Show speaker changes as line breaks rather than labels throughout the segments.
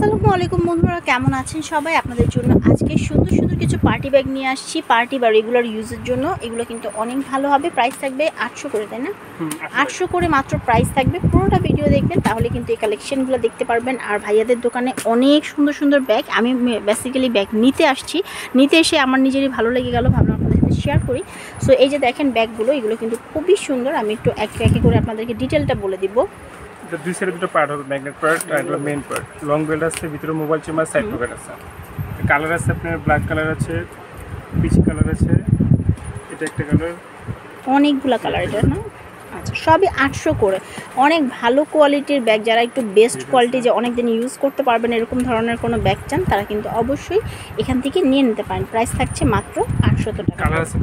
আসসালামু আলাইকুম বন্ধুরা, কেমন আছেন সবাই? আপনাদের জন্য আজকে সুন্দর সুন্দর কিছু পার্টি ব্যাগ নিয়ে আসছি, পার্টি বা রেগুলার ইউজের জন্য। এগুলো কিন্তু অনেক ভালো হবে। প্রাইস থাকবে 800 করে, তাই না? 800 করে মাত্র প্রাইস থাকবে। পুরোটা ভিডিও দেখবেন, তাহলে কিন্তু এই কালেকশনগুলো দেখতে পারবেন। আর ভাইয়াদের দোকানে অনেক সুন্দর সুন্দর ব্যাগ। আমি বেসিক্যালি ব্যাগ নিতে আসছি, নিতে এসে আমার নিজেরই ভালো লেগে গেল, ভাবলাম আপনাদের সাথে শেয়ার করি। সো এই যে দেখেন ব্যাগগুলো, এগুলো কিন্তু খুবই সুন্দর। আমি একটু এক একে করে আপনাদেরকে ডিটেলটা বলে দিব।
দুই সাইডে দুটো পার্ট হবে, ম্যাগনেট পার্ট আর এটা মেইন পার্ট। লং বেল্ট আছে, ভিতরে মোবাইল চেম্বার, সাইড পকেট আছে। কালার আছে আপনার ব্ল্যাক কালার আছে, পিচ কালার আছে, এটা একটা কালার,
অনেকগুলো কালার এটা না? আচ্ছা, সবই 800 করে। অনেক ভালো কোয়ালিটির ব্যাগ, যারা একটু বেস্ট কোয়ালিটি যে অনেক দিন ইউজ করতে পারবেন এরকম ধরনের কোনো ব্যাগ চান, তারা কিন্তু অবশ্যই এখান থেকে নিয়ে নিতে পারেন। প্রাইস থাকছে মাত্র 800 টাকা।
কালার আছে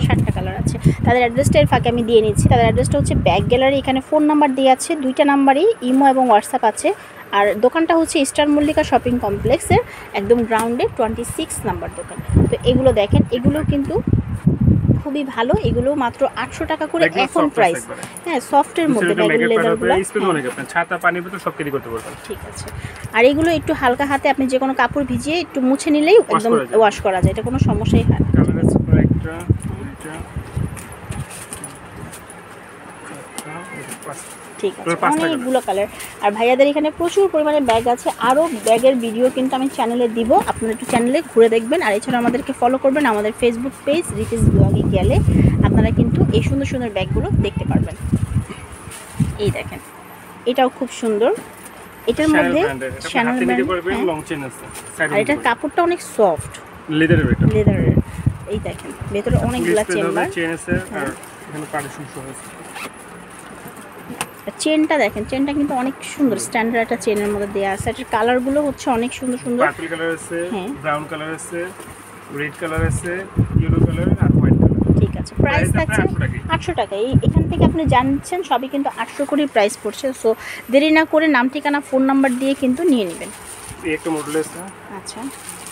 60টা
কালার আছে। তাদের অ্যাড্রেসটা এর ফাঁকে আমি দিয়ে নিচ্ছি। তাদের অ্যাড্রেসটা হচ্ছে ব্যাগ গ্যালারি। এখানে ফোন নাম্বার দেওয়া আছে, দুইটা নাম্বারই, ইমো এবং হোয়াটসঅ্যাপ আছে। আর দোকানটা হচ্ছে স্টার মল্লিকা শপিং কমপ্লেক্সের একদম গ্রাউন্ডে 26 নাম্বার দোকান। তো এগুলো দেখেন, এগুলো কিন্তু খুবই ভালো। এগুলো মাত্র 800 টাকা করে এখন প্রাইস। হ্যাঁ, সফটের মধ্যে ব্যাগের লেদারগুলো,
ছাতা পানি বোতল সব ক্যারি করতে পারবেন।
ঠিক আছে। আর এগুলো একটু হালকা হাতে আপনি যে কোনো কাপড় ভিজিয়ে একটু মুছে নিলেই একদম ওয়াশ করা যায়, এটা কোনো সমস্যাই হয় না।
কালার আছে একটা, দুইটা,
ঠিক আছে, অনেকগুলো কালার। আর ভাইয়াদের এখানে প্রচুর পরিমাণে ব্যাগ আছে। আরও ব্যাগের ভিডিও কিন্তু আমি চ্যানেলে দিব, আপনারা একটু চ্যানেলে ঘুরে দেখবেন। আর এছাড়া আমাদেরকে ফলো করবেন আমাদের ফেসবুক পেজ রিতিস ব্লগে গেলে আপনারা কিন্তু এই সুন্দর সুন্দর ব্যাগগুলো দেখতে পারবেন। এই দেখেন, এটাও খুব সুন্দর। এটার মধ্যে শ্যানেল ব্র্যান্ড, আর এটার কাপড়টা অনেক সফট, লেদারের। এই দেখেন, ভেতরে অনেকগুলো চেন আছে, আর
এখানে পার্টিশন সহ আছে।
চেনটা দেখেন, চেনটা কিন্তু অনেক সুন্দর, স্ট্যান্ডার্ড একটা চেনের মধ্যে দেওয়া আছে। এটার কালারগুলো হচ্ছে অনেক সুন্দর সুন্দর।
পার্পল কালার আছে, ব্রাউন কালার আছে, রেড কালার আছে, ইয়েলো কালার আর হোয়াইট কালার।
ঠিক আছে, প্রাইস থাকছে 800 টাকা। এখান থেকে আপনি জানছেন সবই কিন্তু 800 করে প্রাইস পড়ছে। সো দেরি না করে নাম ঠিকানা ফোন নাম্বার দিয়ে কিন্তু নিয়ে নেবেন।
এই একটা মডেল আছে।
আচ্ছা,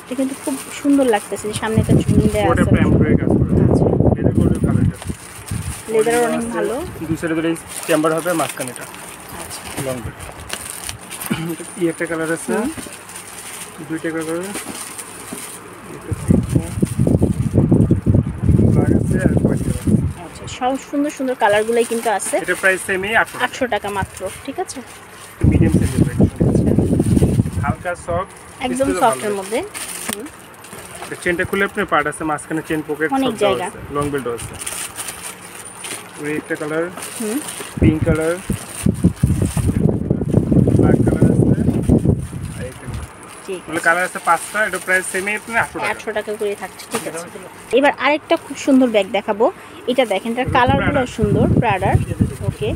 এটা কিন্তু খুব সুন্দর লাগতেছে, যে সামনে একটা ঝুলি দেওয়া আছে।
ওটা প্যাম্প করে কাজ করে।
আচ্ছা,
এটা কোডের কালারটা
লেদার অনেক ভালো।
দুই সাইডে দুটো চেম্বার হবে, মাঝখানে এটা।
আচ্ছা,
লং বেল্ট। এটা কি একটা কালার আছে, দুইটা কালার,
আচ্ছা, সব সুন্দর সুন্দর কালারগুলোই কিন্তু আছে।
এটা প্রাইস সেমই
800 টাকা মাত্র। ঠিক আছে,
মিডিয়াম সাইজের ব্যাগ, হালকা সফট,
একদম সফটের মধ্যে।
চেনটা খুলে আপনি পার্ট আছে, মাঝখানে চেন পকেট
অনেক জায়গা,
লং বেল্ট আছে। ওই একটা colour, pink colour, black colour আছে, আর একটা কালার আছে 5টা। এটা প্রাইস সেমই আপনি
800 টাকা করে থাকছে। ঠিক আছে, এবার আরেকটা খুব সুন্দর ব্যাগ দেখাবো। এটা দেখেন, এটার কালারগুলো সুন্দর, প্রাডার। ওকে,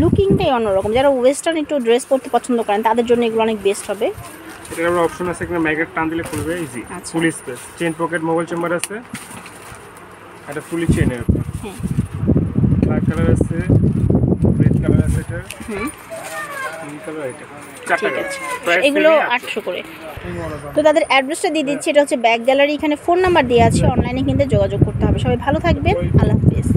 লুকিংটাই অন্যরকম। যারা ওয়েস্টার্ন একটু ড্রেস পরতে পছন্দ করেন তাদের জন্য এগুলো অনেক বেস্ট হবে।
এটার আবার অপশন আছে, এখানে ম্যাগনেট টান দিলে খুলবে, easy. Full space, chain pocket, mobile chamber আছে, এটা ফুলি চেনের।
হ্যাঁ,
ব্ল্যাক কালার আছে, রেড কালার আছে, এটা পিঙ্ক কালার, এটা চারটা আছে।
এগুলো 800 করে। তো তাদের অ্যাড্রেসটা দিয়ে দিচ্ছি, এটা হচ্ছে ব্যাগ গ্যালারি। এখানে ফোন নাম্বার দেওয়া আছে, অনলাইনে কিন্তু যোগাযোগ করতে হবে। সবাই ভালো থাকবেন, আল্লাহ হাফেজ।